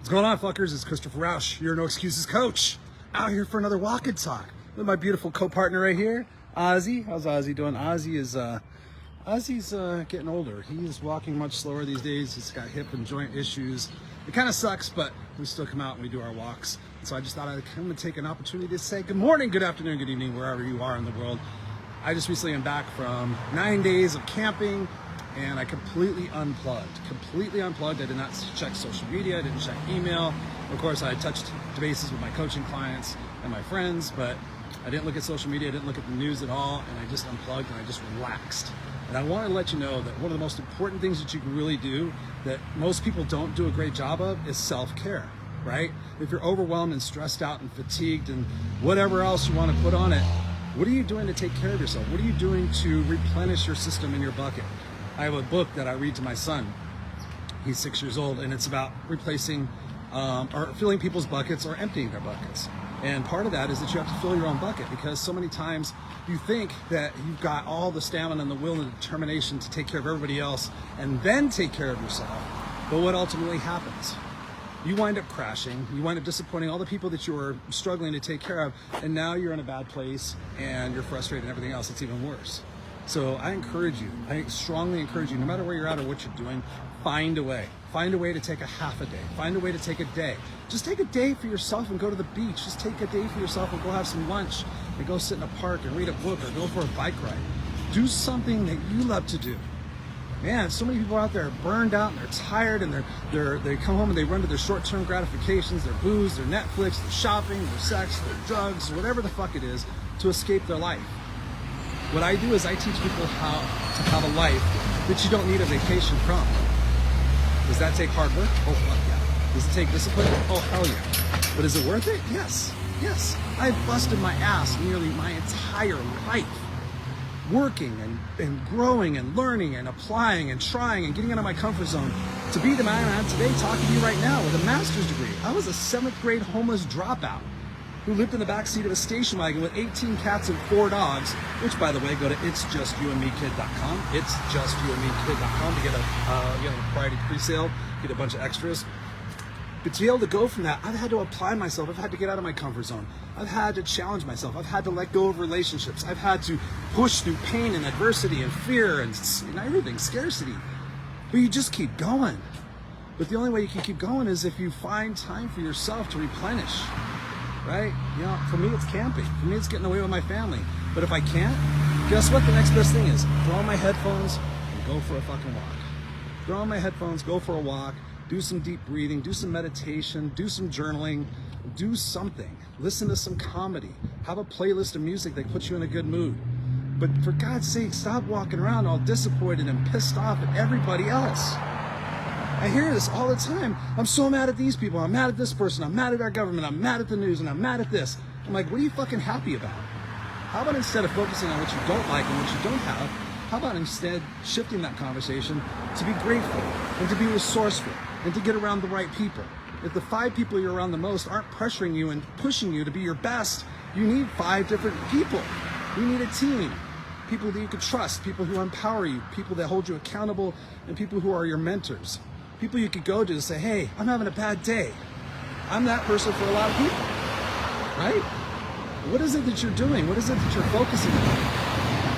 What's going on, fuckers? It's Christopher Rausch, your No Excuses coach, out here for another walk and talk with my beautiful co-partner right here, Ozzy. How's Ozzy doing? Ozzy's getting older. He's walking much slower these days. He's got hip and joint issues. It kind of sucks, but we still come out and we do our walks. So I just thought I'd come and take an opportunity to say good morning, good afternoon, good evening, wherever you are in the world. I just recently am back from 9 days of camping, and I completely unplugged. I did not check social media, I didn't check email. Of course, I touched bases with my coaching clients and my friends, but I didn't look at social media, I didn't look at the news at all, and I just unplugged and I just relaxed. And I want to let you know that one of the most important things that you can really do that most people don't do a great job of is self-care, right? If you're overwhelmed and stressed out and fatigued and whatever else you want to put on it, what are you doing to take care of yourself? What are you doing to replenish your system in your bucket? I have a book that I read to my son. He's 6 years old, and it's about replacing or filling people's buckets or emptying their buckets. And part of that is that you have to fill your own bucket, because so many times you think that you've got all the stamina and the will and the determination to take care of everybody else and then take care of yourself. But what ultimately happens? You wind up crashing, you wind up disappointing all the people that you were struggling to take care of, and now you're in a bad place and you're frustrated and everything else. It's even worse. So I strongly encourage you, no matter where you're at or what you're doing, find a way. Find a way to take a half a day. Find a way to take a day. Just take a day for yourself and go to the beach. Just take a day for yourself and go have some lunch and go sit in a park and read a book or go for a bike ride. Do something that you love to do. Man, so many people out there are burned out and they're tired, and they come home and they run to their short-term gratifications, their booze, their Netflix, their shopping, their sex, their drugs, whatever the fuck it is, to escape their life. What I do is I teach people how to have a life that you don't need a vacation from. Does that take hard work? Oh, fuck yeah. Does it take discipline? Oh, hell yeah. But is it worth it? Yes. Yes. I've busted my ass nearly my entire life, working and growing and learning and applying and trying and getting out of my comfort zone to be the man I am today, talking to you right now with a master's degree. I was a 7th grade homeless dropout who lived in the backseat of a station wagon with 18 cats and 4 dogs, which, by the way, go to itsjustyoumandmekid.com, itsjustyoumandmekid.com to get a Friday pre-sale, get a bunch of extras. But to be able to go from that, I've had to apply myself. I've had to get out of my comfort zone. I've had to challenge myself. I've had to let go of relationships. I've had to push through pain and adversity and fear and everything, scarcity. But you just keep going. But the only way you can keep going is if you find time for yourself to replenish. Right? You know, for me, it's camping. For me, it's getting away with my family. But if I can't, guess what the next best thing is? Throw on my headphones and go for a fucking walk. Throw on my headphones, go for a walk, do some deep breathing, do some meditation, do some journaling, do something. Listen to some comedy. Have a playlist of music that puts you in a good mood. But for God's sake, stop walking around all disappointed and pissed off at everybody else. I hear this all the time. I'm so mad at these people. I'm mad at this person. I'm mad at our government. I'm mad at the news, and I'm mad at this. I'm like, what are you fucking happy about? How about instead of focusing on what you don't like and what you don't have, how about instead shifting that conversation to be grateful and to be resourceful and to get around the right people? If the 5 people you're around the most aren't pressuring you and pushing you to be your best, you need 5 different people. You need a team. People that you can trust, people who empower you, people that hold you accountable, and people who are your mentors. People you could go to say, hey, I'm having a bad day. I'm that person for a lot of people, right? What is it that you're doing? What is it that you're focusing on?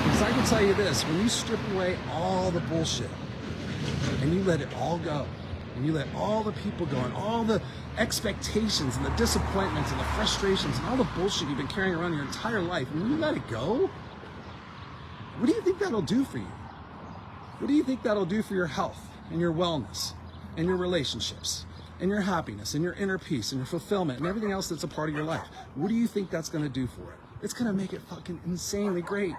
Because I can tell you this, when you strip away all the bullshit and you let it all go, and you let all the people go, and all the expectations and the disappointments and the frustrations and all the bullshit you've been carrying around your entire life, and when you let it go, what do you think that'll do for you? What do you think that'll do for your health and your wellness and your relationships and your happiness and your inner peace and your fulfillment and everything else that's a part of your life? What do you think that's going to do for it? It's going to make it fucking insanely great.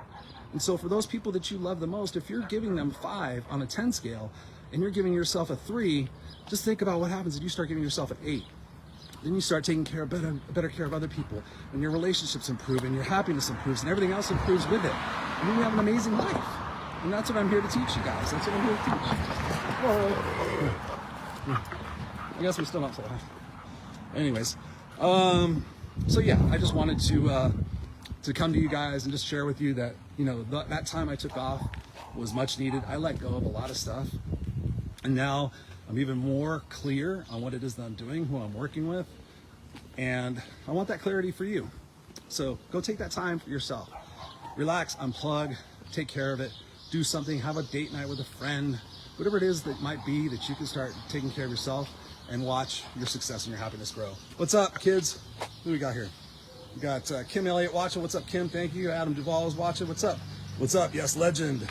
And so for those people that you love the most, if you're giving them 5 on a 10 scale and you're giving yourself a 3, just think about what happens if you start giving yourself an 8. Then you start taking care of better care of other people, and your relationships improve, and your happiness improves, and everything else improves with it. And then you have an amazing life. And that's what I'm here to teach you guys. That's what I'm here to teach. Whoa. I guess we're still not so high. Anyways, so yeah, I just wanted to come to you guys and just share with you that, you know, that time I took off was much needed. I let go of a lot of stuff, and now I'm even more clear on what it is that I'm doing, who I'm working with, and I want that clarity for you. So go take that time for yourself. Relax, unplug, take care of it, do something, have a date night with a friend, whatever it is that might be that you can start taking care of yourself and watch your success and your happiness grow. What's up, kids? Who we got here? We got Kim Elliott watching. What's up, Kim? Thank you. Adam Duvall is watching. What's up? What's up? Yes, legend.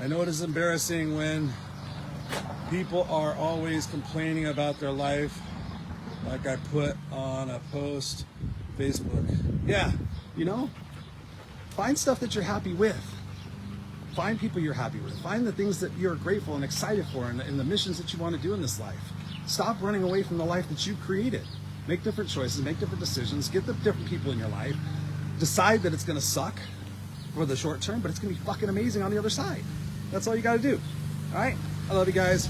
I know it is embarrassing when people are always complaining about their life, like I put on a post, Facebook. Yeah, you know, find stuff that you're happy with. Find people you're happy with. Find the things that you're grateful and excited for and the missions that you want to do in this life. Stop running away from the life that you created. Make different choices, make different decisions, get the different people in your life. Decide that it's going to suck for the short term, but it's going to be fucking amazing on the other side. That's all you got to do. All right? I love you guys.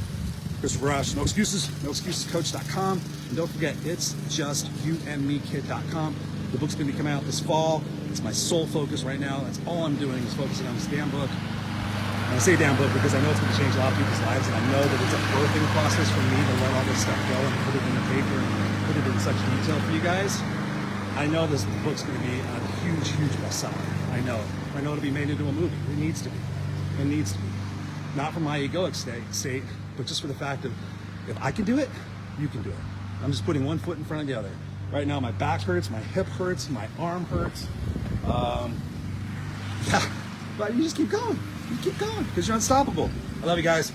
Christopher Rausch, no excusescoach.com. And don't forget, it's just youandmekid.com. The book's going to be coming out this fall. It's my sole focus right now. That's all I'm doing is focusing on this damn book. And I say damn book because I know it's going to change a lot of people's lives, and I know that it's a birthing process for me to let all this stuff go and put it in the paper and put it in such detail for you guys. I know this book's going to be a huge, huge bestseller. I know it. I know it'll be made into a movie. It needs to be. It needs to be. Not for my egoic state, but just for the fact of if I can do it, you can do it. I'm just putting one foot in front of the other. Right now, my back hurts, my hip hurts, my arm hurts. Yeah, but you just keep going. You keep going because you're unstoppable. I love you guys.